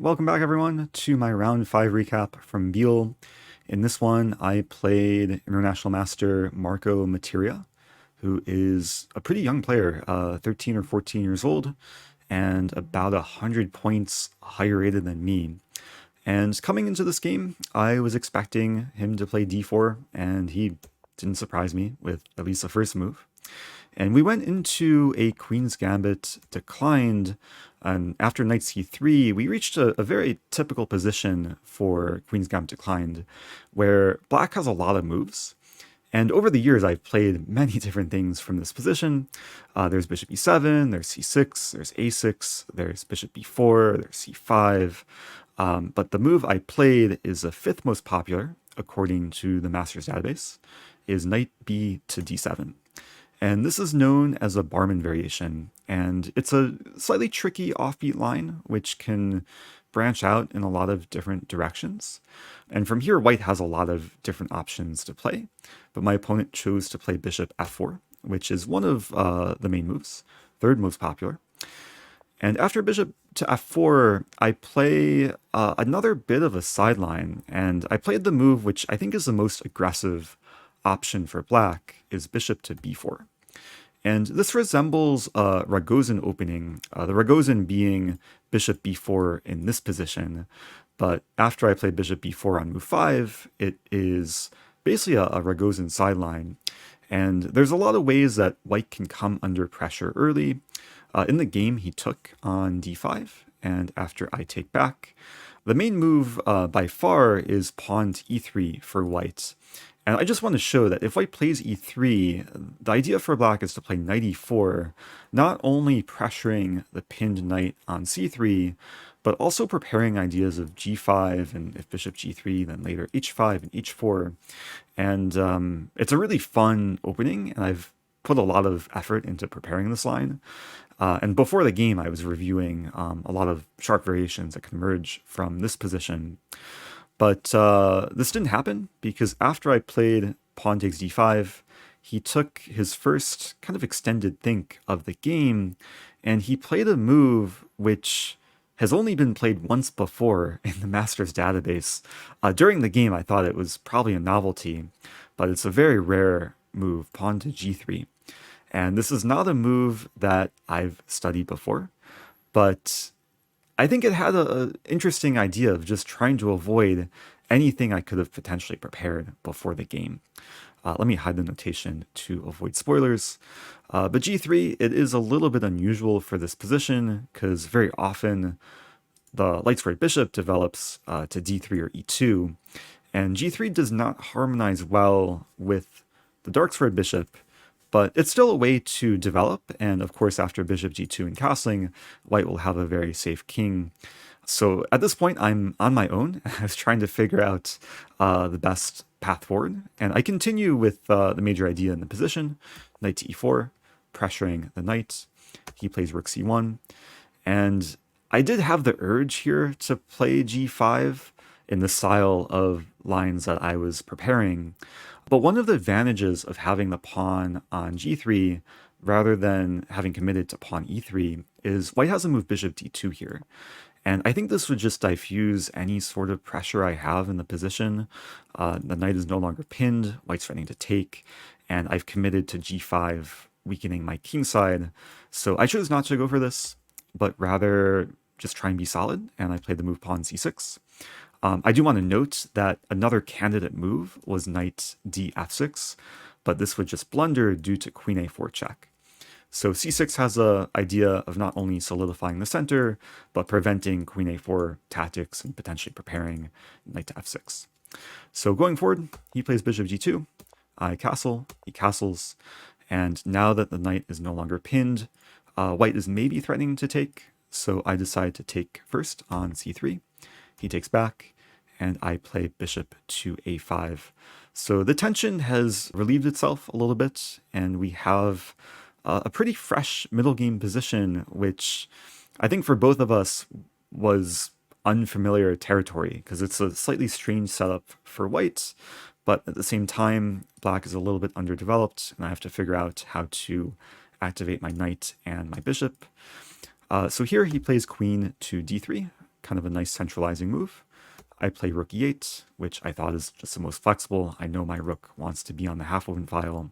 Welcome back everyone to my round 5 recap from Biel. In this one, I played International Master Marco Materia, who is a pretty young player, 13 or 14 years old, and about 100 points higher rated than me. And coming into this game, I was expecting him to play d4, and he didn't surprise me with at least the first move. And we went into a Queen's Gambit declined, and after knight c3, we reached a very typical position for Queen's Gambit declined, where black has a lot of moves. And over the years, I've played many different things from this position. There's bishop e7, there's c6, there's a6, there's bishop b4, there's c5. But the move I played is the fifth most popular, according to the master's database, is knight b to d7. And this is known as a barman variation, and it's a slightly tricky offbeat line, which can branch out in a lot of different directions. And from here, white has a lot of different options to play, but my opponent chose to play bishop f4, which is one of the main moves, third most popular. And after bishop to f4, I play another bit of a sideline, and I played the move which I think is the most aggressive option for black, is bishop to b4. And this resembles a Rosen opening, the Rosen being bishop b4 in this position. But after I play bishop b4 on move 5, it is basically a Rosen sideline. And there's a lot of ways that white can come under pressure early. In the game, he took on d5, and after I take back, the main move by far is pawn to e3 for white. And I just want to show that if white plays e3, the idea for black is to play knight e4, not only pressuring the pinned knight on c3, but also preparing ideas of g5, and if bishop g3, then later h5 and h4. And it's a really fun opening, and I've put a lot of effort into preparing this line. And before the game, I was reviewing a lot of sharp variations that can emerge from this position. But this didn't happen because after I played pawn takes d5, he took his first kind of extended think of the game, and he played a move which has only been played once before in the master's database. During the game, I thought it was probably a novelty, but it's a very rare move, pawn to g3. And this is not a move that I've studied before, but I think it had an interesting idea of just trying to avoid anything I could have potentially prepared before the game. Let me hide the notation to avoid spoilers. But g3, it is a little bit unusual for this position because very often the light squared bishop develops to d3 or e2, and g3 does not harmonize well with the dark squared bishop. But it's still a way to develop, and of course after bishop g2 and castling, white will have a very safe king. So at this point I'm on my own. I was trying to figure out the best path forward, and I continue with the major idea in the position, knight to e4, pressuring the knight. He plays rook c1, and I did have the urge here to play g5 in the style of lines that I was preparing. But one of the advantages of having the pawn on g3 rather than having committed to pawn e3 is white has a move bishop d2 here. And I think this would just diffuse any sort of pressure I have in the position. The knight is no longer pinned, white's threatening to take, and I've committed to g5, weakening my kingside. So I chose not to go for this, but rather just try and be solid, and I played the move pawn c6. I do want to note that another candidate move was knight df6, but this would just blunder due to queen a4 check. So c6 has the idea of not only solidifying the center, but preventing queen a4 tactics and potentially preparing knight to f6. So going forward, he plays bishop g2, I castle, he castles, and now that the knight is no longer pinned, white is maybe threatening to take, so I decide to take first on c3. He takes back, and I play bishop to a5. So the tension has relieved itself a little bit, and we have a pretty fresh middle game position, which I think for both of us was unfamiliar territory, because it's a slightly strange setup for white, but at the same time, black is a little bit underdeveloped, and I have to figure out how to activate my knight and my bishop. So here he plays queen to d3, kind of a nice centralizing move. I play rook e8, which I thought is just the most flexible. I know my rook wants to be on the half-open file.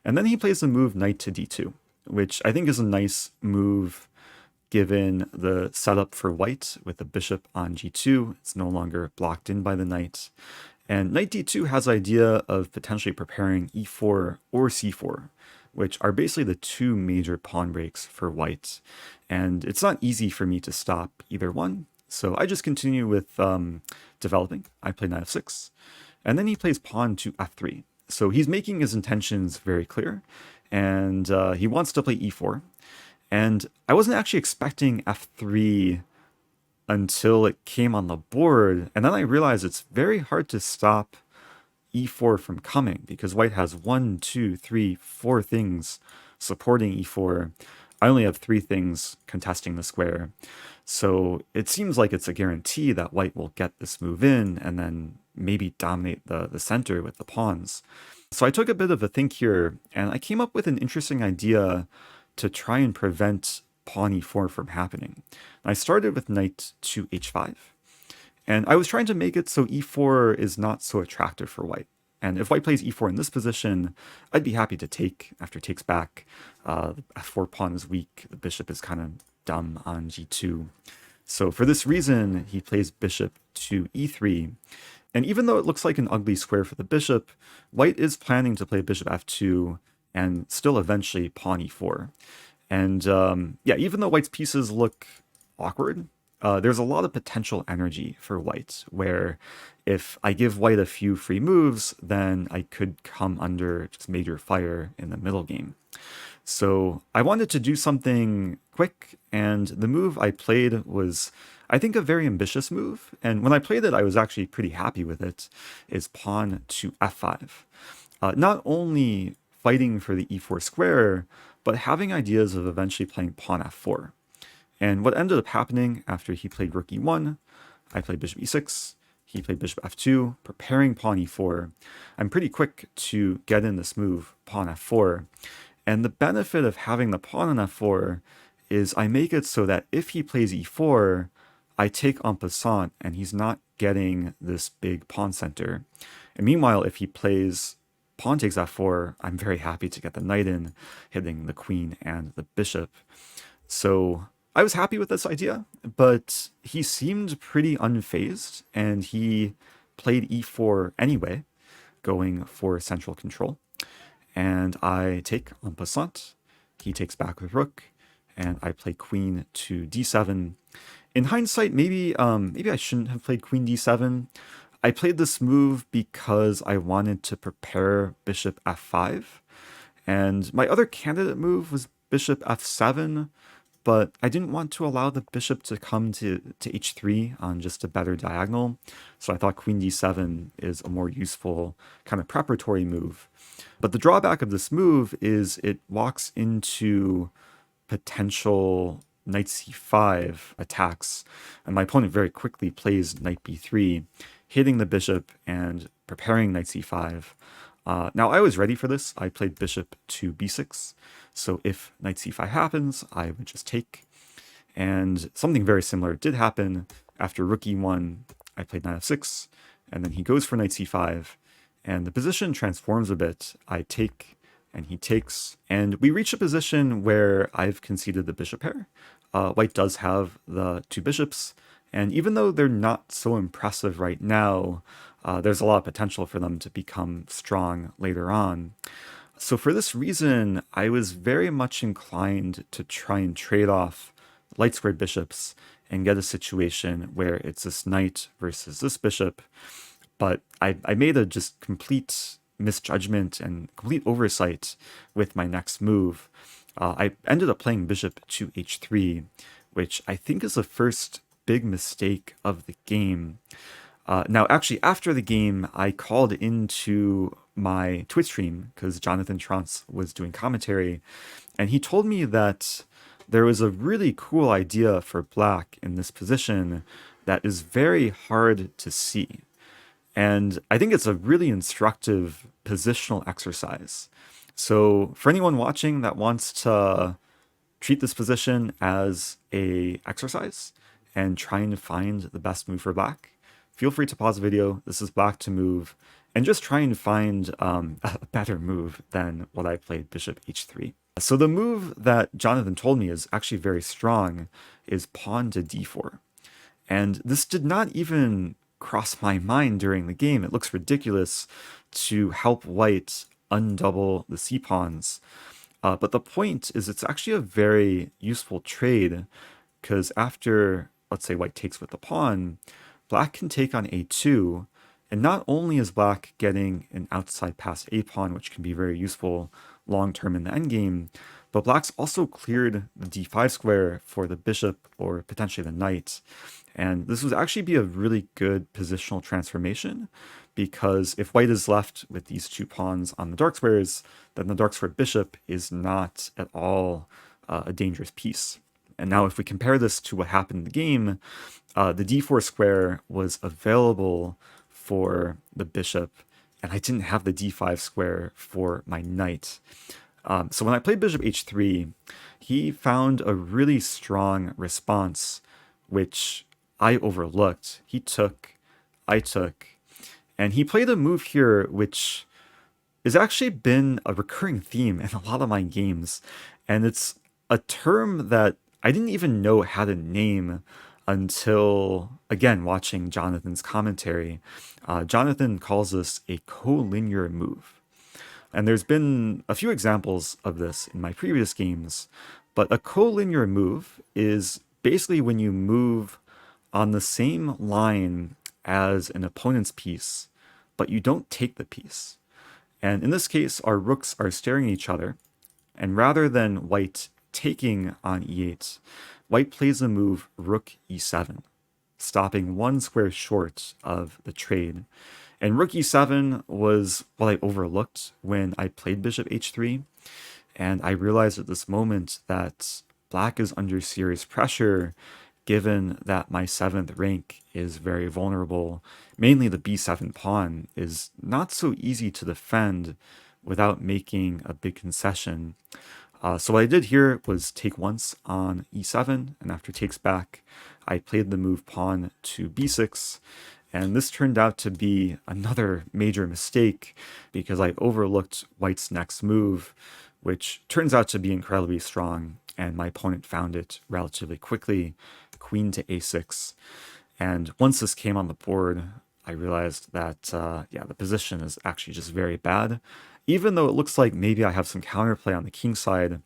And then he plays the move knight to d2, which I think is a nice move given the setup for white with the bishop on g2. It's no longer blocked in by the knight. And knight d2 has the idea of potentially preparing e4 or c4, which are basically the two major pawn breaks for white. And it's not easy for me to stop either one. So I just continue with developing. I play knight f6, and then he plays pawn to f3. So he's making his intentions very clear, and he wants to play e4. And I wasn't actually expecting f3 until it came on the board, and then I realized it's very hard to stop e4 from coming because white has 1, 2, 3, 4 things supporting e4. I only have 3 things contesting the square. So it seems like it's a guarantee that white will get this move in and then maybe dominate the center with the pawns. So I took a bit of a think here, and I came up with an interesting idea to try and prevent pawn e4 from happening. I started with knight to h5, and I was trying to make it so e4 is not so attractive for white. And if white plays e4 in this position, I'd be happy to take after takes back. The f4 pawn is weak, the bishop is kind of dumb on g2. So for this reason, he plays bishop to e3. And even though it looks like an ugly square for the bishop, white is planning to play bishop f2 and still eventually pawn e4. And yeah, even though white's pieces look awkward, there's a lot of potential energy for white, where if I give white a few free moves, then I could come under just major fire in the middle game. So I wanted to do something quick, and the move I played was, I think, a very ambitious move. And when I played it, I was actually pretty happy with it, is pawn to f5. Not only fighting for the e4 square, but having ideas of eventually playing pawn f4. And what ended up happening after he played rook e1, I played bishop e6, he played bishop f2, preparing pawn e4. I'm pretty quick to get in this move, pawn f4. And the benefit of having the pawn on f4 is I make it so that if he plays e4, I take en passant and he's not getting this big pawn center. And meanwhile, if he plays pawn takes f4, I'm very happy to get the knight in, hitting the queen and the bishop. So I was happy with this idea, but he seemed pretty unfazed, and he played e4 anyway, going for central control. And I take en passant, he takes back with rook, and I play queen to d7. In hindsight, maybe I shouldn't have played queen d7. I played this move because I wanted to prepare bishop f5, and my other candidate move was bishop f7, but I didn't want to allow the bishop to come to h3 on just a better diagonal, so I thought queen d7 is a more useful kind of preparatory move. But the drawback of this move is it walks into potential knight c5 attacks, and my opponent very quickly plays knight b3, hitting the bishop and preparing knight c5. Now I was ready for this. I played bishop to b6, so if knight c5 happens, I would just take. And something very similar did happen. After rook e1, I played knight f6, and then he goes for knight c5, and the position transforms a bit. I take, and he takes, and we reach a position where I've conceded the bishop pair. White does have the 2 bishops, and even though they're not so impressive right now, there's a lot of potential for them to become strong later on. So for this reason, I was very much inclined to try and trade off light squared bishops and get a situation where it's this knight versus this bishop. But I made a just complete misjudgment and complete oversight with my next move. I ended up playing bishop to h3, which I think is the first big mistake of the game. Now, actually, after the game, I called into my Twitch stream because Jonathan Trance was doing commentary, and he told me that there was a really cool idea for black in this position that is very hard to see. And I think it's a really instructive positional exercise. So for anyone watching that wants to treat this position as a exercise and trying to find the best move for black. Feel free to pause the video. This is black to move, and just trying to find a better move than what I played bishop h3. So the move that Jonathan told me is actually very strong, is pawn to d4. And this did not even cross my mind during the game. It looks ridiculous to help white undouble the c-pawns. But the point is it's actually a very useful trade, because after, let's say, white takes with the pawn, black can take on a2, and not only is black getting an outside pass a pawn, which can be very useful long-term in the endgame, but black's also cleared the d5 square for the bishop or potentially the knight. And this would actually be a really good positional transformation, because if white is left with these two pawns on the dark squares, then the dark square bishop is not at all a dangerous piece. And now if we compare this to what happened in the game, the d4 square was available for the bishop, and I didn't have the d5 square for my knight. So when I played bishop h3, he found a really strong response, which I overlooked. He took, I took, and he played a move here which has actually been a recurring theme in a lot of my games, and it's a term that I didn't even know how to name until, again, watching Jonathan's commentary. Jonathan calls this a collinear move. And there's been a few examples of this in my previous games, but a collinear move is basically when you move on the same line as an opponent's piece, but you don't take the piece. And in this case, our rooks are staring at each other, and rather than white taking on e8, white plays the move rook e7, stopping one square short of the trade. And rook e7 was what I overlooked when I played bishop h3, and I realized at this moment that black is under serious pressure, given that my 7th rank is very vulnerable. Mainly the b7 pawn is not so easy to defend without making a big concession. So what I did here was take once on e7, and after takes back, I played the move pawn to b6, and this turned out to be another major mistake because I overlooked white's next move, which turns out to be incredibly strong, and my opponent found it relatively quickly, queen to a6. And once this came on the board, I realized that, the position is actually just very bad. Even though it looks like maybe I have some counterplay on the king side,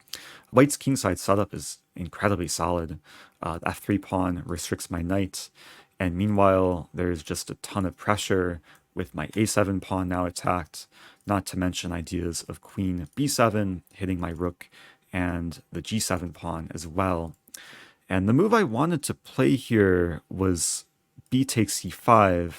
white's kingside setup is incredibly solid. The f3 pawn restricts my knight, and meanwhile, there's just a ton of pressure with my a7 pawn now attacked, not to mention ideas of queen b7 hitting my rook and the g7 pawn as well. And the move I wanted to play here was b takes c5.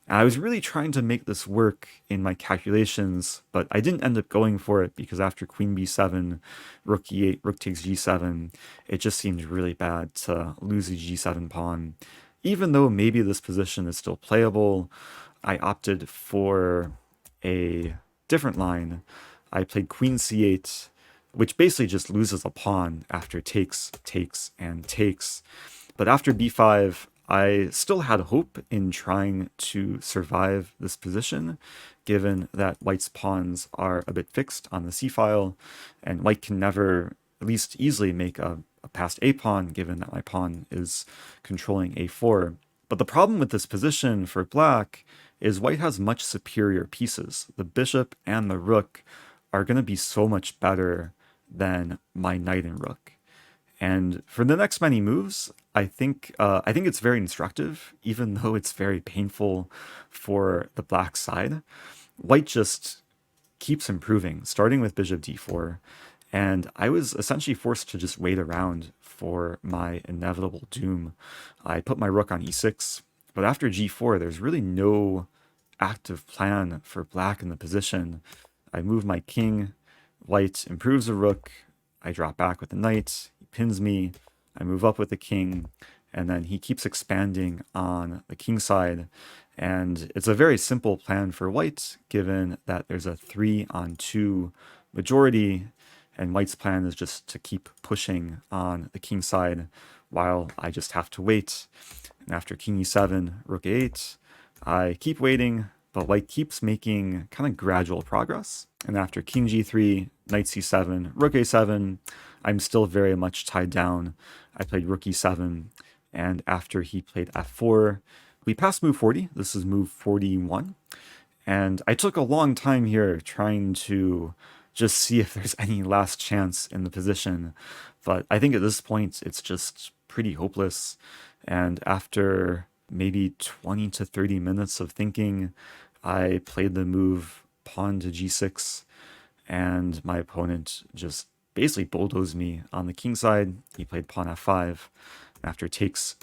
And I was really trying to make this work in my calculations, but I didn't end up going for it because after queen b7, rook e8, rook takes g7, it just seemed really bad to lose the g7 pawn. Even though maybe this position is still playable, I opted for a different line. I played queen c8, which basically just loses a pawn after takes, takes, and takes. But after b5, I still had hope in trying to survive this position, given that white's pawns are a bit fixed on the c-file, and white can never, at least easily, make a past a pawn, given that my pawn is controlling a4. But the problem with this position for black is white has much superior pieces. The bishop and the rook are going to be so much better than my knight and rook. And for the next many moves, I think it's very instructive, even though it's very painful for the black side. White just keeps improving, starting with bishop d4, and I was essentially forced to just wait around for my inevitable doom. I put my rook on e6, but after g4, there's really no active plan for black in the position. I move my king, white improves the rook, I drop back with the knight, he pins me, I move up with the king, and then he keeps expanding on the king side. And it's a very simple plan for white, given that there's a 3-on-2 majority, and white's plan is just to keep pushing on the king side while I just have to wait. And after king e7, rook a8, I keep waiting, but white keeps making kind of gradual progress. And after king g3, knight c7, rook a7, I'm still very much tied down. I played rook e7, and after he played f4, we passed move 40. This is move 41. And I took a long time here trying to just see if there's any last chance in the position. But I think at this point, it's just pretty hopeless. And after maybe 20 to 30 minutes of thinking, I played the move pawn to g6, and my opponent just basically bulldozed me on the king side. He played pawn f5. After takes,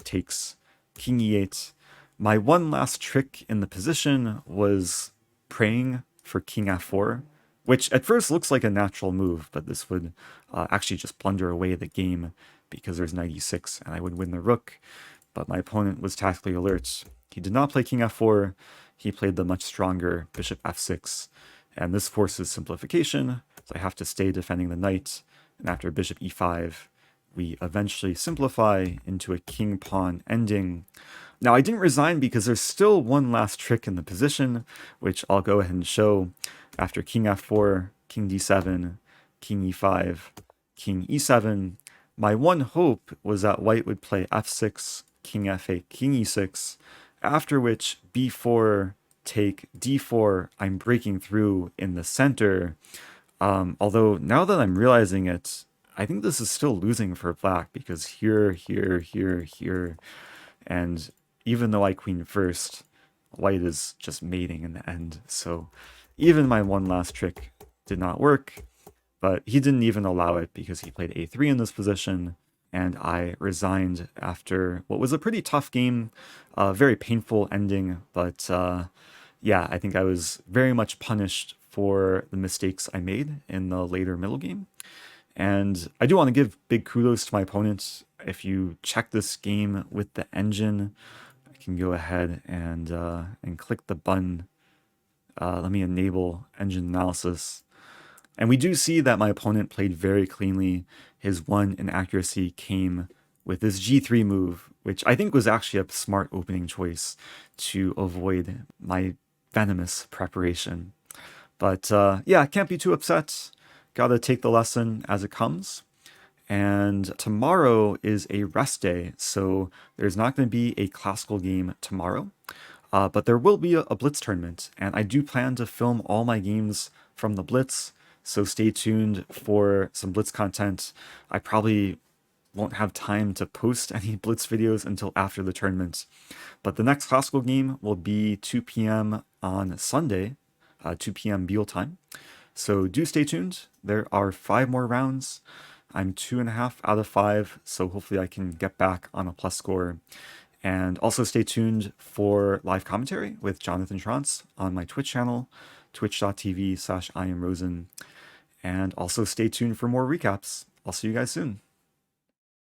king e8. My one last trick in the position was praying for king f4, which at first looks like a natural move, but this would actually just plunder away the game because there's knight e6 and I would win the rook. But my opponent was tactically alert. He did not play king f4. He played the much stronger bishop f6, and this forces simplification, so I have to stay defending the knight. And after bishop e5, we eventually simplify into a king-pawn ending. Now, I didn't resign because there's still one last trick in the position, which I'll go ahead and show. After king f4, king d7, king e5, king e7, my one hope was that white would play f6, king f8, king e6, after which b4, take d4, I'm breaking through in the center. Although now that I'm realizing it, I think this is still losing for black because here, and even though I queen first, white is just mating in the end. So even my one last trick did not work, but he didn't even allow it because he played a3 in this position, and I resigned after what was a pretty tough game, a very painful ending, but yeah, I think I was very much punished for the mistakes I made in the later middle game. And I do want to give big kudos to my opponent. If you check this game with the engine, I can go ahead and click the button. Let me enable engine analysis. And we do see that my opponent played very cleanly. His one inaccuracy came with this g3 move, which I think was actually a smart opening choice to avoid my venomous preparation. But yeah, can't be too upset. Gotta take the lesson as it comes. And tomorrow is a rest day, so there's not going to be a classical game tomorrow. But there will be a Blitz tournament, and I do plan to film all my games from the Blitz, so stay tuned for some Blitz content. I probably won't have time to post any Blitz videos until after the tournament. But the next classical game will be 2 p.m. on Sunday, 2 p.m. Biel time. So do stay tuned. There are 5 more rounds. I'm 2.5 out of 5, so hopefully I can get back on a plus score. And also stay tuned for live commentary with Jonathan Trantz on my Twitch channel, twitch.tv/IM Rosen. And also stay tuned for more recaps. I'll see you guys soon.